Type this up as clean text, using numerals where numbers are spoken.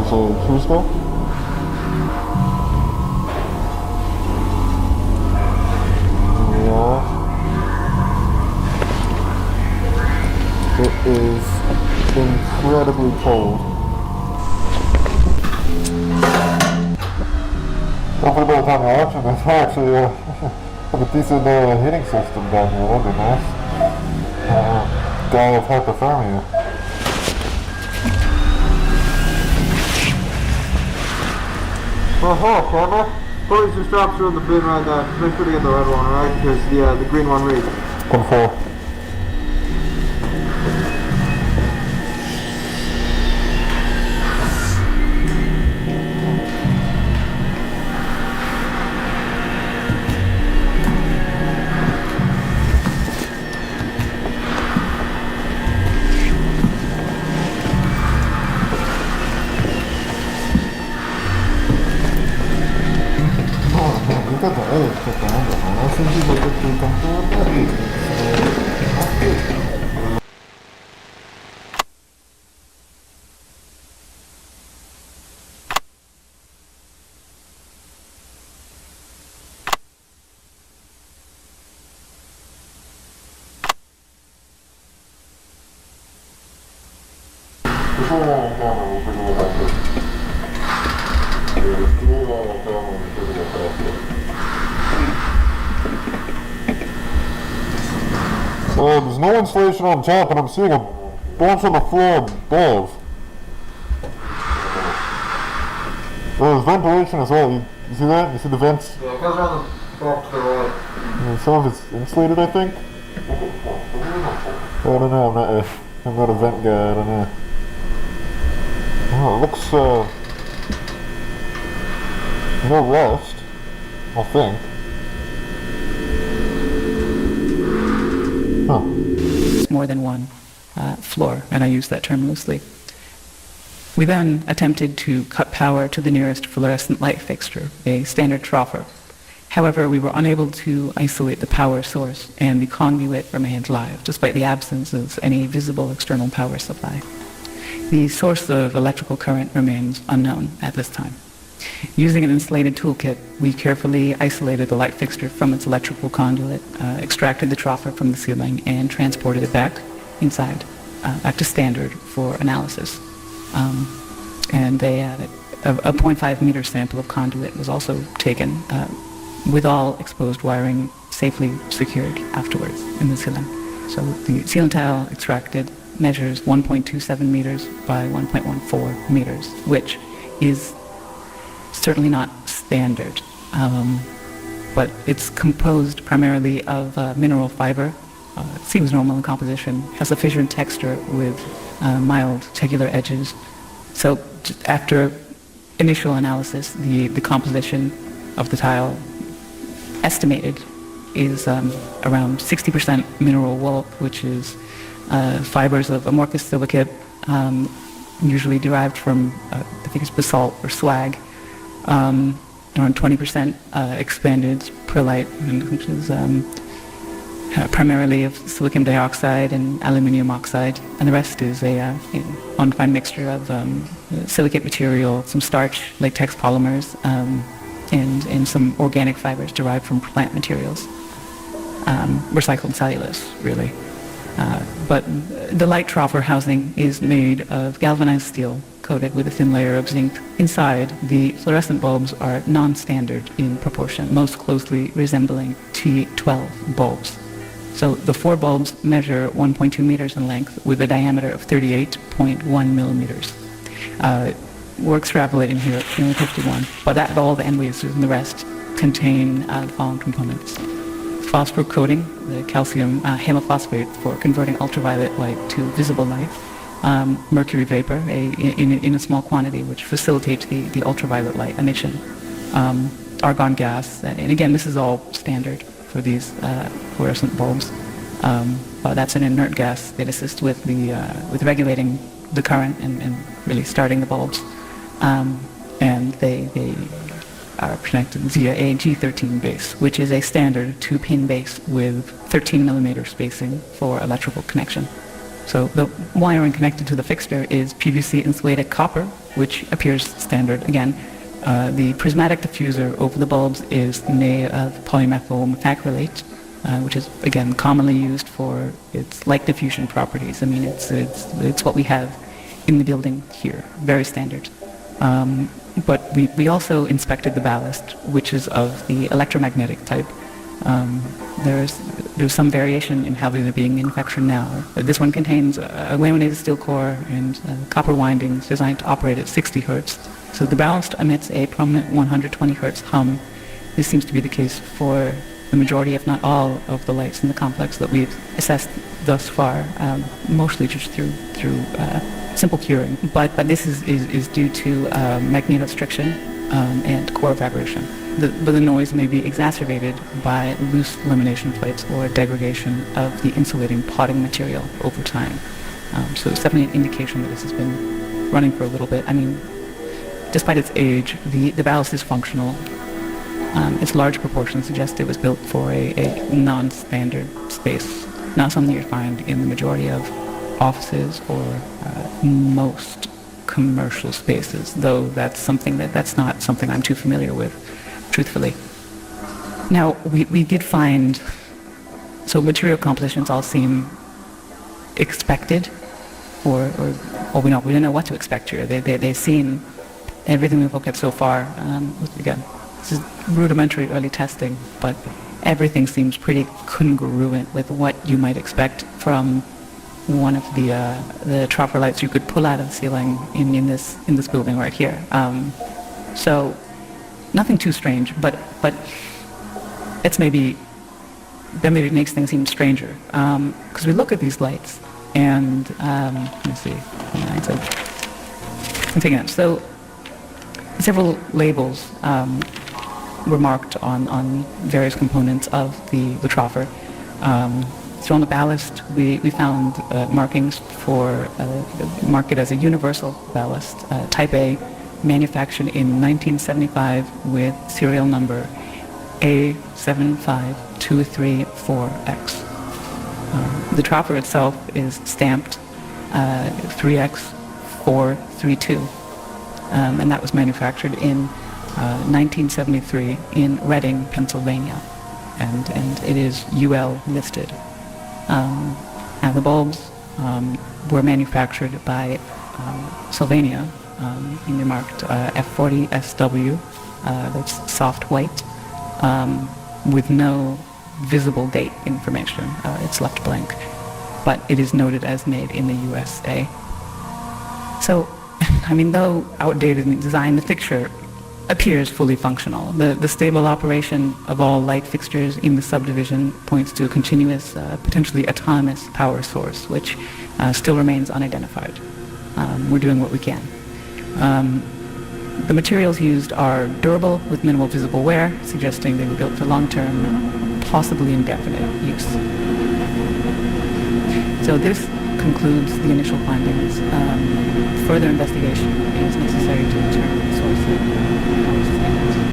say Cusco? Yeah. It is incredibly cold. Hopefully by the time you're watching this, we'll actually have a decent heating system down here. That'd be nice. Die of hypothermia. Camera. Put your straps are in the bin right there. Make sure to get the red one, alright? Because the green one reads. 1-4. There's no insulation on top, and I'm seeing a bunch on the floor above. There's ventilation as well. You see that? You see the vents? Yeah, it goes around the back to the right. Some of it's insulated, I think. I don't know. I'm not a vent guy. I don't know. Oh, it looks no rust, I think. Huh. More than one floor, and I use that term loosely. We then attempted to cut power to the nearest fluorescent light fixture, a standard troffer. However, we were unable to isolate the power source, and the conduit remained live, despite the absence of any visible external power supply. The source of electrical current remains unknown at this time. Using an insulated toolkit, we carefully isolated the light fixture from its electrical conduit, extracted the troffer from the ceiling, and transported it back inside, back to standard for analysis. And a 0.5 meter sample of conduit was also taken, with all exposed wiring safely secured afterwards in the ceiling. So the ceiling tile extracted measures 1.27 meters by 1.14 meters, which is certainly not standard, but it's composed primarily of mineral fiber. It seems normal in composition, has a fissured texture with mild tegular edges. So after initial analysis, the composition of the tile estimated is around 60% mineral wool, which is fibers of amorphous silicate, usually derived from, I think it's basalt or slag, around 20% expanded perlite, which is primarily of silicon dioxide and aluminium oxide, and the rest is a undefined mixture of silicate material, some starch, latex polymers, and some organic fibers derived from plant materials, recycled cellulose, really. But the light troffer housing is made of galvanized steel coated with a thin layer of zinc. Inside, the fluorescent bulbs are non-standard in proportion, most closely resembling T12 bulbs. So the 4 bulbs measure 1.2 meters in length with a diameter of 38.1 millimeters. We're extrapolating here at 51, but that all the end waves and the rest contain the following components. Phosphor coating, the calcium halophosphate for converting ultraviolet light to visible light, mercury vapor in a small quantity which facilitates the ultraviolet light emission, argon gas, and again this is all standard for these fluorescent bulbs. But that's an inert gas that assists with regulating the current and really starting the bulbs, and they are connected via a G13 base, which is a standard 2-pin base with 13 millimeter spacing for electrical connection. So the wiring connected to the fixture is PVC insulated copper, which appears standard again. The prismatic diffuser over the bulbs is made of polymethyl methacrylate, which is again commonly used for its light diffusion properties. I mean, it's what we have in the building here, very standard. But we also inspected the ballast, which is of the electromagnetic type. There's some variation in how they're being manufactured now. This one contains a laminated steel core and copper windings designed to operate at 60 hertz. So the ballast emits a prominent 120 hertz hum. This seems to be the case for the majority, if not all, of the lights in the complex that we've assessed thus far, mostly just through simple curing. But this is due to magnetostriction and core vibration. But the noise may be exacerbated by loose lamination plates or degradation of the insulating potting material over time. So it's definitely an indication that this has been running for a little bit. I mean, despite its age, the ballast is functional. Its large proportions suggest it was built for a non-standard space, not something you'd find in the majority of offices or most commercial spaces, though that's not something I'm too familiar with, truthfully. Now, we did find, so material compositions all seem expected, or we didn't know what to expect here. They seem, everything we've looked at so far, again, this is rudimentary early testing, but everything seems pretty congruent with what you might expect from one of the troffer lights you could pull out of the ceiling in this building right here. So nothing too strange, but that maybe makes things seem stranger. Because we look at these lights and let me see. So several labels were marked on various components of the troffer. So on the ballast, we found markings for mark it as a universal ballast, Type A, manufactured in 1975 with serial number A75234X. The troffer itself is stamped 3X432, and that was manufactured in 1973 in Reading, Pennsylvania, and it is UL listed. And the bulbs were manufactured by Sylvania, and they're marked F40SW, that's soft white, with no visible date information. It's left blank, but it is noted as made in the USA. So, I mean, though outdated in design, the fixture appears fully functional. The stable operation of all light fixtures in the subdivision points to a continuous, potentially autonomous power source, which still remains unidentified. We're doing what we can. The materials used are durable with minimal visible wear, suggesting they were built for long-term, possibly indefinite use. So this concludes the initial findings. Further investigation is necessary to determine the source of